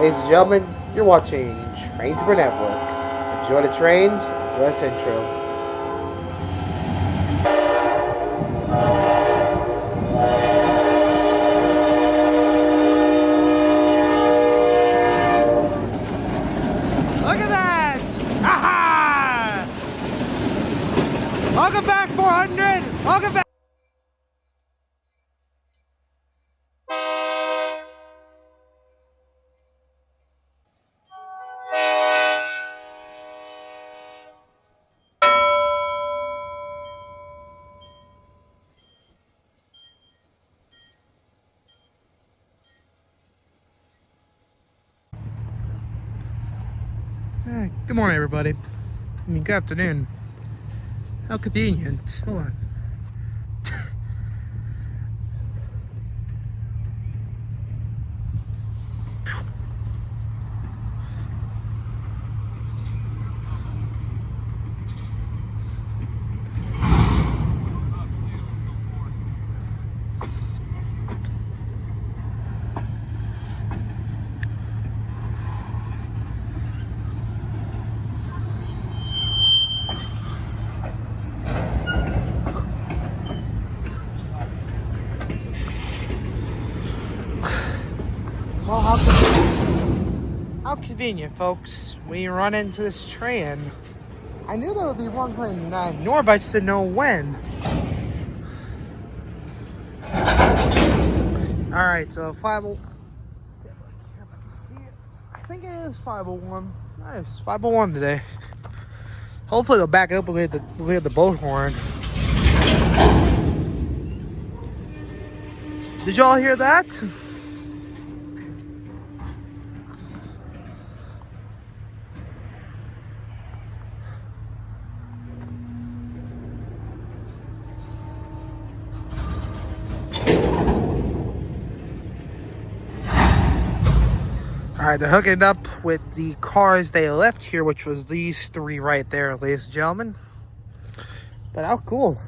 Ladies and gentlemen, you're watching Trains Per Network. Enjoy the trains and West Central. Look at that! Aha! Welcome back, 400! Welcome back! Good morning, everybody. I mean, good afternoon. How convenient. Hold on. Well, how convenient, folks. We run into this train. I knew there would be one coming tonight, nor but I just didn't know when. Alright, so 501. I think it is 501. Nice, 501 today. Hopefully they'll back up and we'll hear the boat horn. Did y'all hear that? Alright, they're hooking up with the cars they left here, which was these three right there, ladies and gentlemen. But how cool.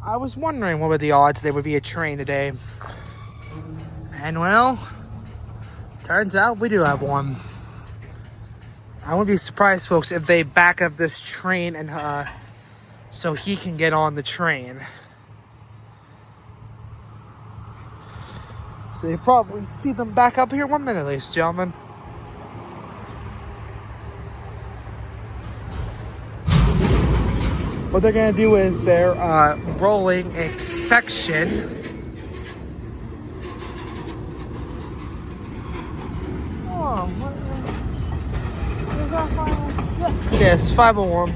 I was wondering what were the odds there would be a train today. And well, turns out we do have one. I wouldn't be surprised, folks, if they back up this train and so he can get on the train. So you probably see them back up here 1 minute, ladies and gentlemen. What they're gonna do is they're rolling inspection. Oh, what is that 501? Yeah. Yes, 501.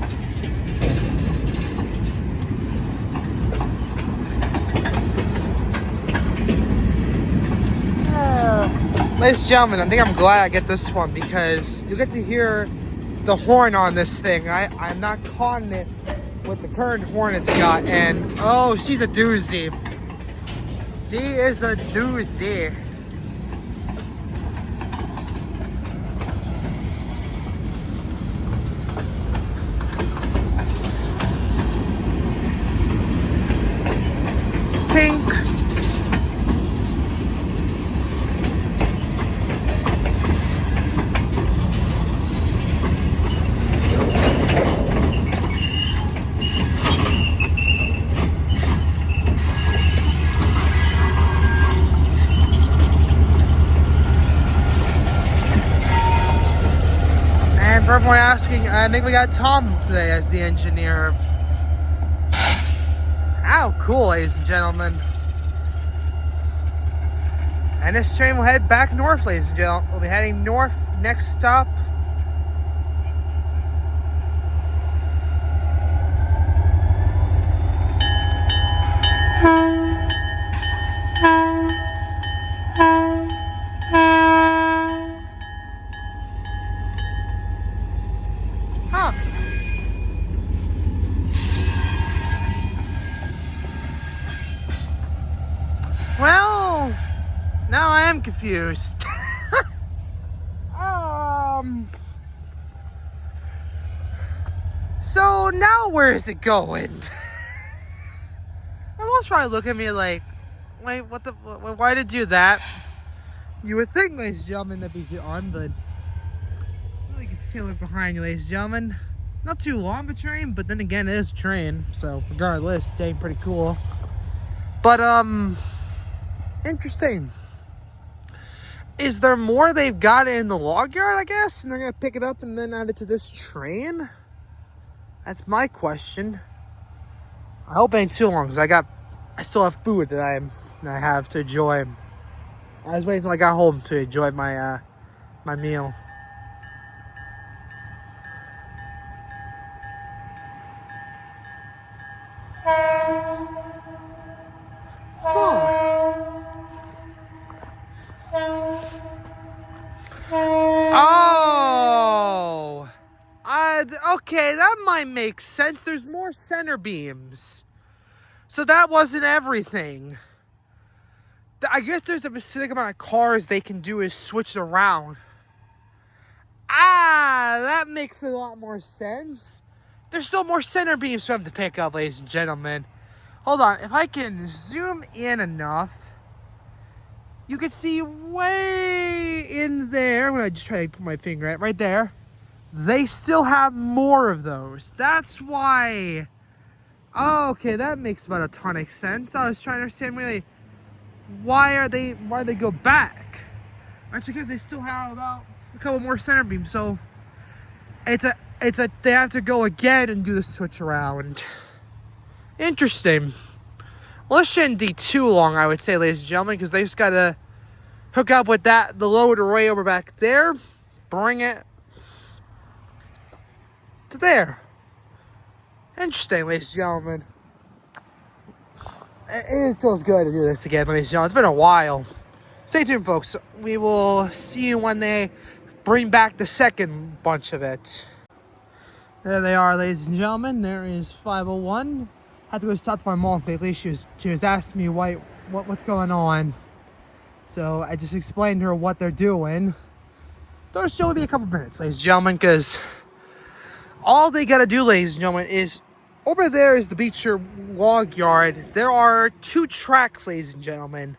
Ladies and gentlemen, I think I'm glad I get this one because you get to hear the horn on this thing. I'm not caught in it with the current horn it's got, and oh, she's a doozy. She is a doozy. Pink. For everyone asking, I think we got Tom today as the engineer. How cool, ladies and gentlemen. And this train will head back north, ladies and gentlemen. We'll be heading north. Next stop. Well, now I am confused. So now where is it going? Everyone's probably looking at me like, wait, why did you do that? You would think, ladies and gentlemen, that'd be on, but you can take a look behind you, ladies and gentlemen. Not too long of a train, but then again, it is a train, so regardless, it's pretty cool. But interesting. Is there more they've got in the log yard, I guess, and they're gonna pick it up and then add it to this train? That's my question. I hope it ain't too long, because I still have food that I have to enjoy. I was waiting until I got home to enjoy my my meal. Oh! Okay, that might make sense. There's more center beams. So that wasn't everything. I guess there's a specific amount of cars they can do is switch it around. Ah, that makes a lot more sense. There's still more center beams for them to pick up, ladies and gentlemen. Hold on, if I can zoom in enough, you can see way in there. I'm gonna just try to put my finger right there. They still have more of those. That's why. Oh, okay, that makes about a ton of sense. I was trying to understand really why they go back. That's because they still have about a couple more center beams. So it's a they have to go again and do the switch around. Interesting. Well, this shouldn't be too long, I would say, ladies and gentlemen, because they just gotta hook up with the load array over back there, bring it to there. Interesting, ladies and gentlemen. It feels good to do this again, ladies and gentlemen. It's been a while. Stay tuned, folks. We will see you when they bring back the second bunch of it. There they are, ladies and gentlemen. There is 501. I had to go talk to my mom quickly. She was asking me what's going on. So I just explained to her what they're doing. They'll show me a couple minutes, ladies and gentlemen, because all they gotta do, ladies and gentlemen, is over there is the Beecher log yard. There are 2 tracks, ladies and gentlemen.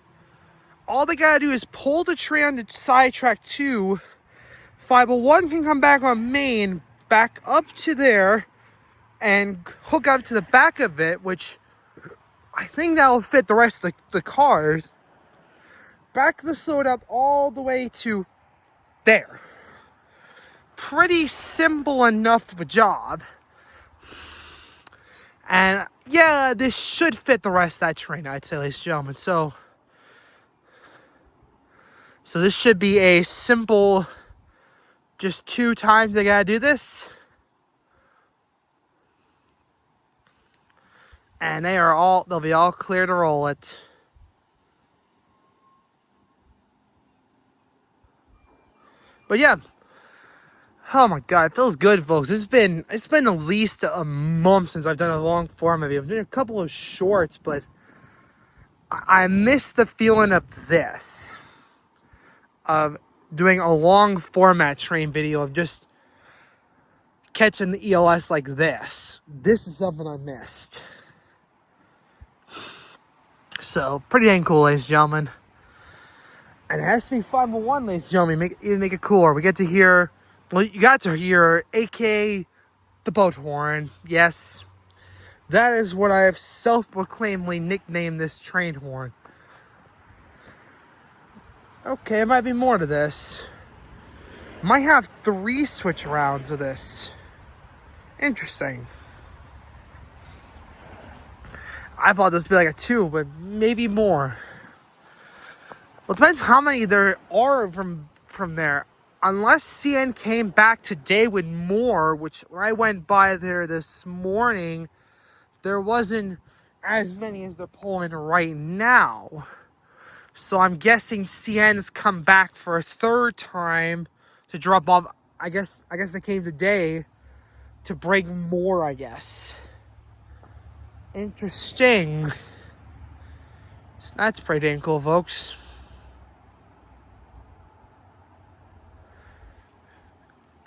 All they gotta do is pull the train on the side track 2. 501 can come back on main, back up to there, and hook up to the back of it, which I think that will fit the rest of the cars. Back the load up all the way to there. Pretty simple enough of a job. And yeah, this should fit the rest of that train, I'd say, ladies and gentlemen. So this should be a simple, just 2 times they gotta do this. And they'll be all clear to roll it. But yeah. Oh my god, it feels good, folks. It's been at least a month since I've done a long form video. I've done a couple of shorts, but I miss the feeling of this. Of doing a long format train video of just catching the ELS like this. This is something I missed. So, pretty dang cool, ladies and gentlemen. And it has to be 501, ladies and gentlemen, make it cooler. We get to hear, well, you got to hear, aka the boat horn. Yes, that is what I have self-proclaimedly nicknamed this train horn. Okay, there might be more to this. Might have 3 switch rounds of this. Interesting. I thought this would be like a 2, but maybe more. Well, it depends how many there are from there. Unless CN came back today with more, which when I went by there this morning, there wasn't as many as they're pulling right now. So I'm guessing CN's come back for a 3rd time to drop off. I guess they came today to bring more, I guess. Interesting. So that's pretty dang cool, folks.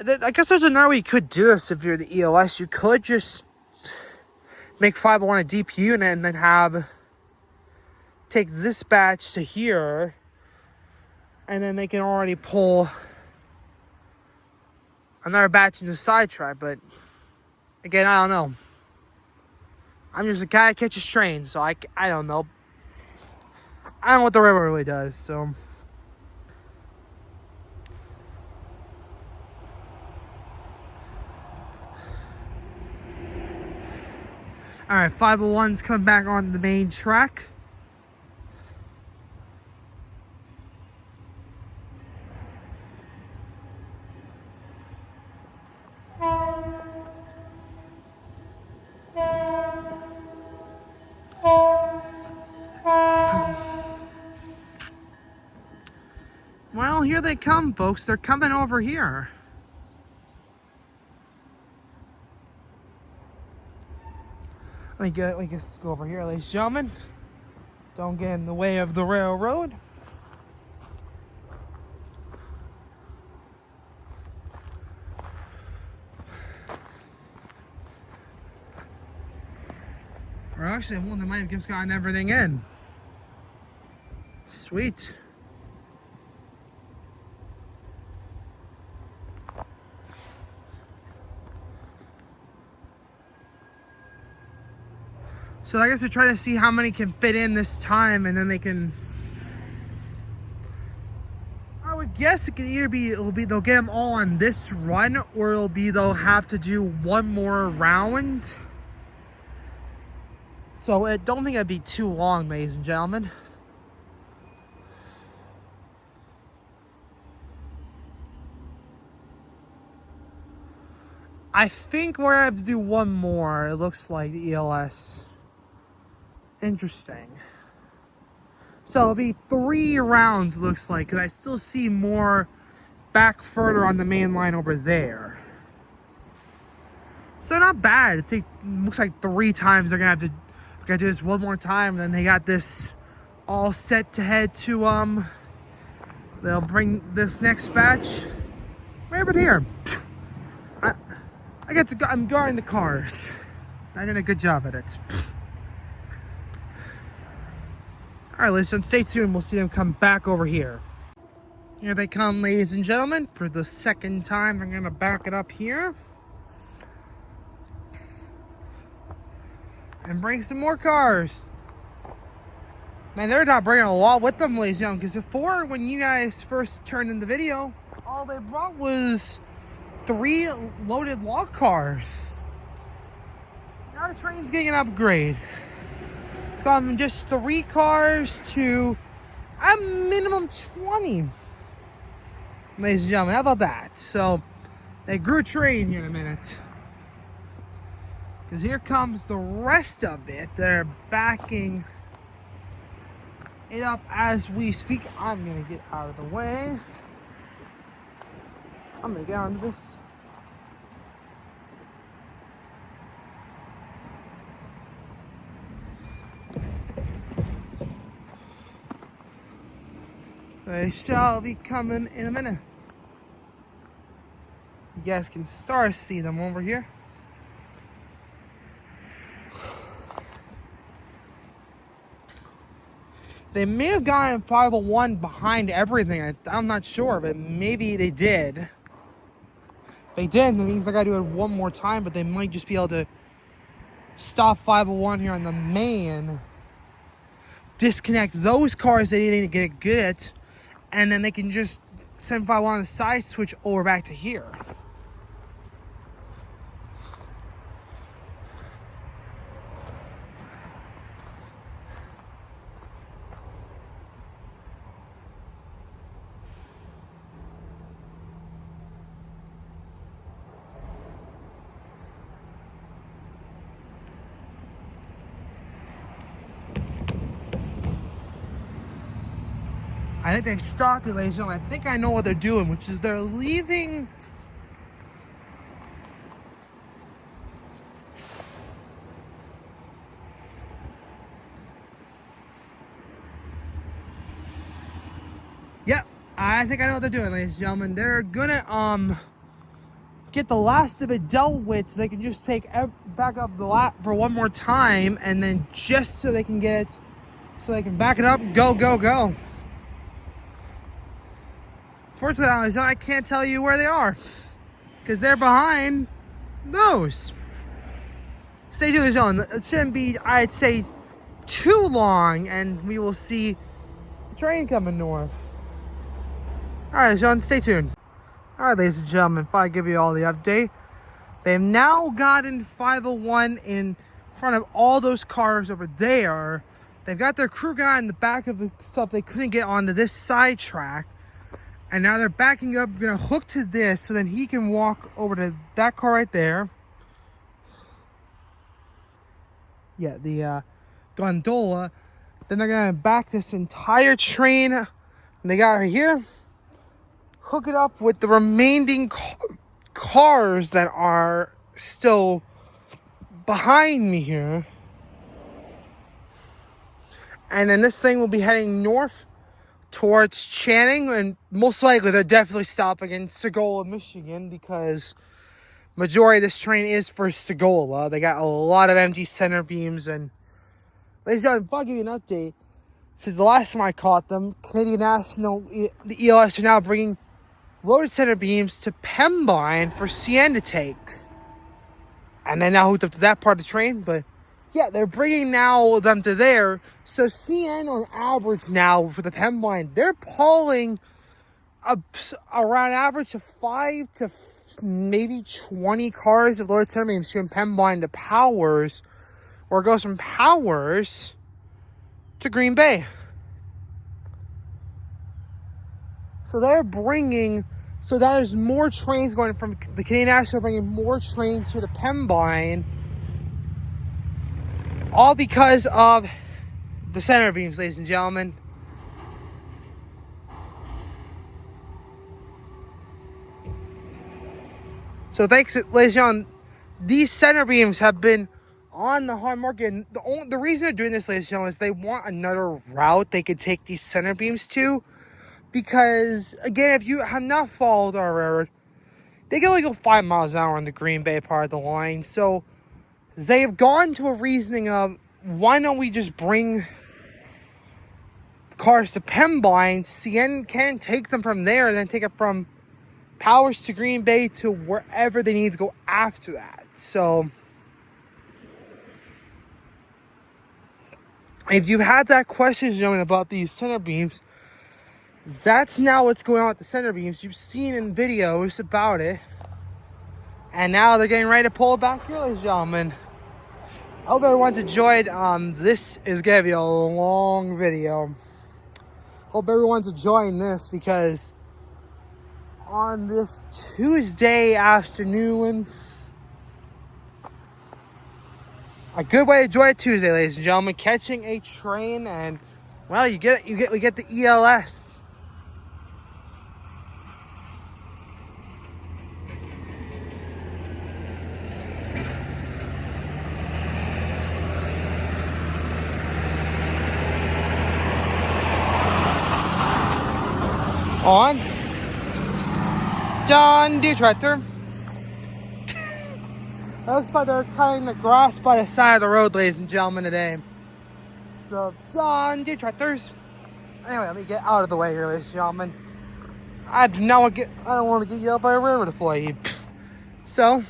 I guess there's another way you could do this if you're the ELS. You could just make 501 a DPU and then take this batch to here And then they can already pull another batch into sidetrack. But again, I don't know. I'm just a guy that catches trains, so I don't know. I don't know what the railroad really does, so. Alright, 501's come back on the main track. Well, here they come, folks. They're coming over here. Let me just go over here, ladies and gentlemen. Don't get in the way of the railroad. Or actually, one that might have just gotten everything in. Sweet. So I guess they're trying to see how many can fit in this time, and then they can. I would guess it could either be they'll get them all on this run, or they'll have to do one more round. So I don't think it'd be too long, ladies and gentlemen. I think we're gonna have to do one more. It looks like the ELS. Interesting. So it'll be 3 rounds, looks like, because I still see more back further on the main line over there. So not bad. It looks like 3 times they're gonna do this one more time, and then they got this all set to head to they'll bring this next batch right over here. I'm guarding the cars. I did a good job at it. Alright, listen, stay tuned. We'll see them come back over here. Here they come, ladies and gentlemen. For the second time, I'm going to back it up here. And bring some more cars. Man, they're not bringing a lot with them, ladies and gentlemen. Because before, when you guys first turned in the video, all they brought was 3 loaded log cars. Now the train's getting an upgrade. It's gone from just 3 cars to a minimum 20. Ladies and gentlemen, how about that? So, they grew train here in a minute. Because here comes the rest of it. They're backing it up as we speak. I'm going to get out of the way. I'm going to get onto this. They shall be coming in a minute. You guys can start to see them over here. They may have gotten 501 behind everything. I'm not sure, but maybe they did. They did, that means I gotta do it one more time, but they might just be able to stop 501 here on the main, disconnect those cars they didn't get good at, and then they can just send 501 on the side, switch over back to here. I think they've stopped it, ladies and gentlemen. I think I know what they're doing, which is they're leaving. Yep, I think I know what they're doing, ladies and gentlemen. They're gonna get the last of it dealt with, so they can just take back up the lap for one more time, and then just so they can get it, so they can back it up, go, go, go. Unfortunately, I can't tell you where they are because they're behind those. Stay tuned, John. It shouldn't be, I'd say, too long, and we will see the train coming north. All right, John, stay tuned. All right, ladies and gentlemen, if I give you all the update, they've now gotten 501 in front of all those cars over there. They've got their crew guy in the back of the stuff they couldn't get onto this side track. And now they're backing up, gonna hook to this so then he can walk over to that car right there. Yeah, the gondola. Then they're gonna back this entire train, and they got right here, hook it up with the remaining cars that are still behind me here. And then this thing will be heading north towards Channing, and most likely they're definitely stopping in Sagola, Michigan, because majority of this train is for Sagola. They got a lot of empty center beams. And ladies and gentlemen, if I'll give you an update, since the last time I caught them, Canadian National, the ELS are now bringing loaded center beams to Pembine for CN to take. And then now hooked up to that part of the train, but yeah, they're bringing now them to there. So CN on average now for the Pembine, they're pulling around average of 5 to maybe 20 cars of loaded center beams from Pembine to Powers, or it goes from Powers to Green Bay. So they're bringing, so there's more trains going from the Canadian National, bringing more trains to the Pembine, all because of the center beams, ladies and gentlemen. So thanks, ladies and gentlemen. These center beams have been on the hard market. And the reason they're doing this, ladies and gentlemen, is they want another route they could take these center beams to. Because, again, if you have not followed our railroad, they can only go 5 miles an hour on the Green Bay part of the line. So they've gone to a reasoning of, why don't we just bring cars to Pembine? CN can take them from there and then take it from Powers to Green Bay to wherever they need to go after that. So if you had that question, gentlemen, about these center beams, that's now what's going on with the center beams. You've seen in videos about it. And now they're getting ready to pull it back here, ladies and gentlemen. I hope everyone's enjoyed. This is going to be a long video. Hope everyone's enjoying this, because on this Tuesday afternoon, a good way to enjoy a Tuesday, ladies and gentlemen, catching a train, and well, we get the ELS. On John Deere tractor. It looks like they're cutting the grass by the side of the road, ladies and gentlemen, today. So, John Deere tractors. Anyway, let me get out of the way here, ladies and gentlemen. I don't want to get yelled by a railroad employee. So,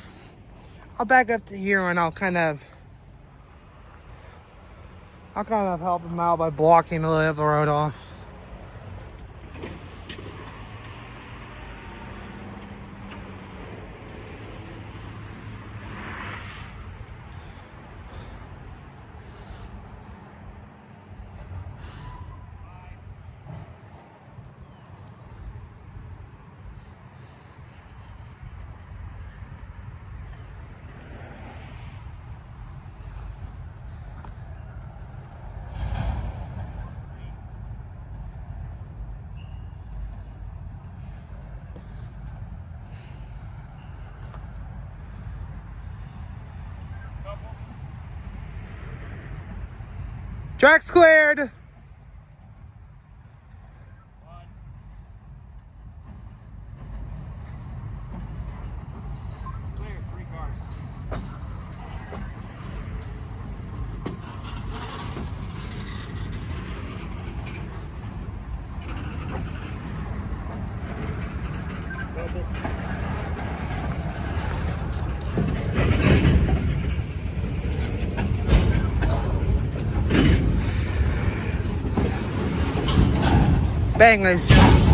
I'll back up to here and I'll kind of help them out by blocking the lay of the road off. Track's cleared. Clear 3 cars. Bang, ladies and gentlemen.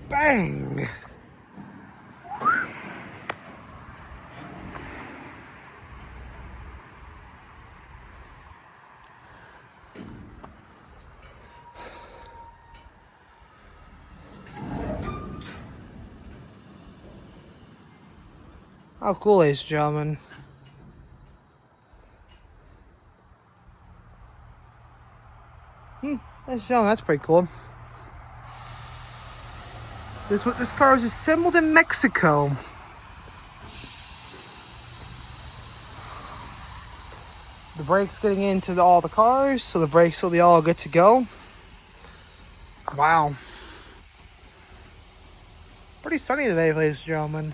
Bang. How cool, ladies and gentlemen. Ladies and gentlemen, that's pretty cool. This car was assembled in Mexico. The brakes getting into all the cars, so the brakes will be all good to go. Wow. Pretty sunny today, ladies and gentlemen.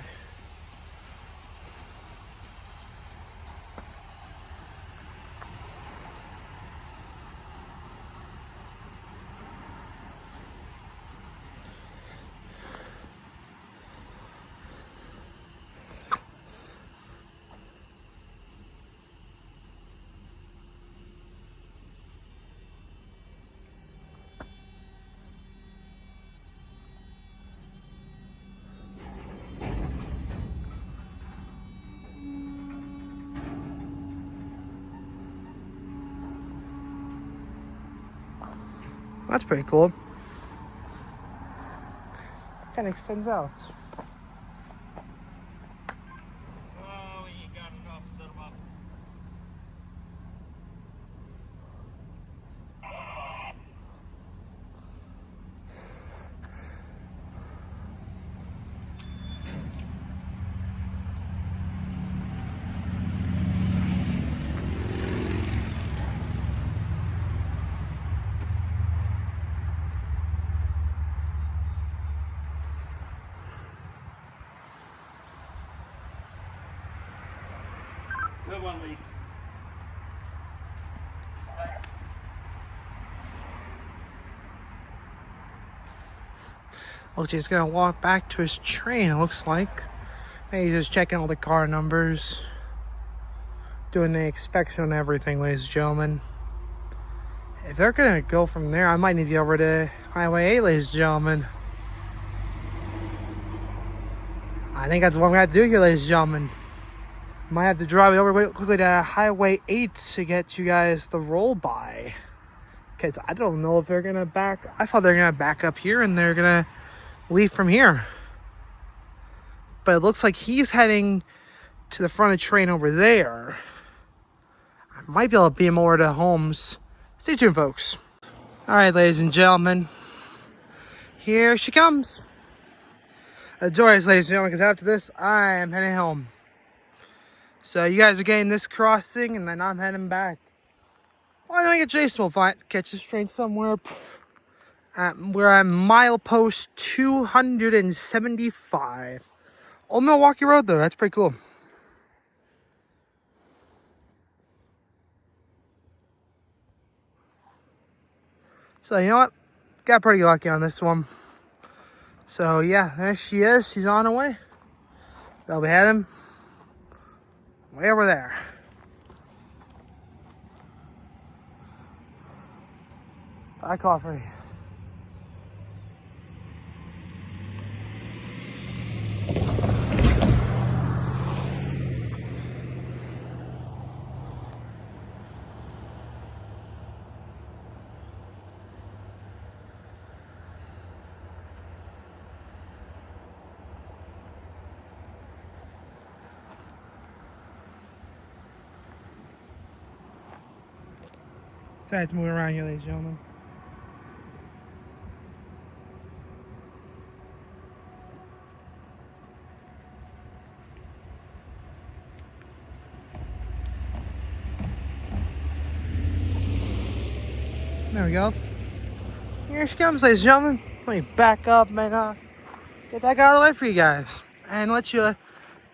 That's pretty cool. Kind of extends out. Oh, we ain't got enough to set them up. Good one, Leaks. Looks like he's gonna walk back to his train, it looks like. Maybe he's just checking all the car numbers. Doing the inspection and everything, ladies and gentlemen. If they're gonna go from there, I might need to get over to Highway 8, ladies and gentlemen. I think that's what I'm gonna have to do here, ladies and gentlemen. Might have to drive over quickly to Highway 8 to get you guys the roll by. Because I don't know if they're gonna back. I thought they were gonna back up here and they're gonna leave from here. But it looks like he's heading to the front of the train over there. I might be able to beam him over to Holmes. Stay tuned, folks. Alright, ladies and gentlemen. Here she comes. Enjoy this, ladies and gentlemen, because after this, I am heading home. So you guys are getting this crossing, and then I'm heading back. Well, I think get Jason will catch this train somewhere. We're at milepost 275. Old Milwaukee Road, though. That's pretty cool. So, you know what? Got pretty lucky on this one. So, yeah, there she is. She's on her way. They'll be heading way over there. Bye, coffee. Sorry, it's moving around here, ladies and gentlemen. There we go. Here she comes, ladies and gentlemen. Let me back up and get that guy out of the way for you guys. And let you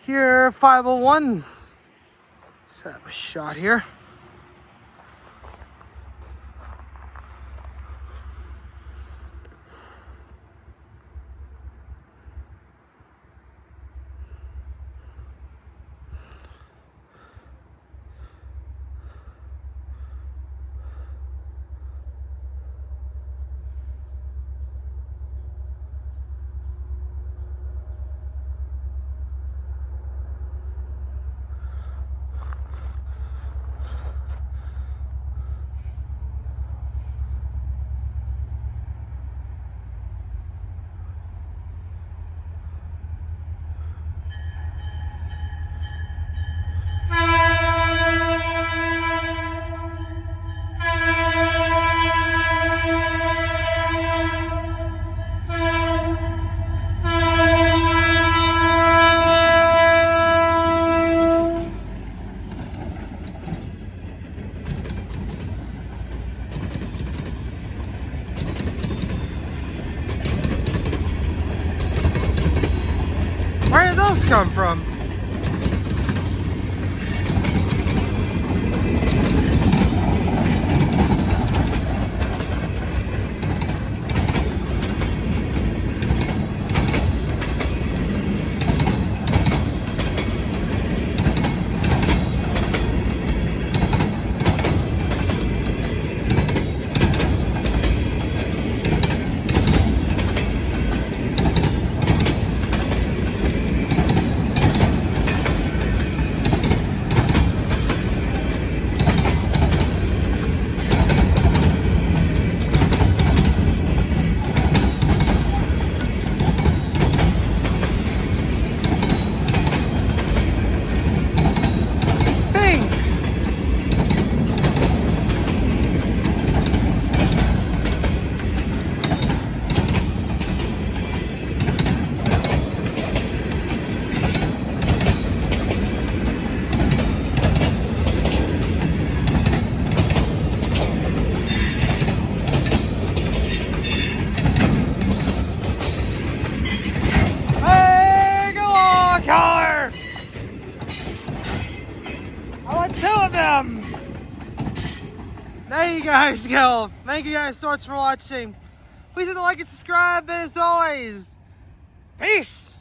hear 501. Let's have a shot here. else come from? There you guys go. Thank you guys so much for watching. Please hit the like and subscribe as always. Peace.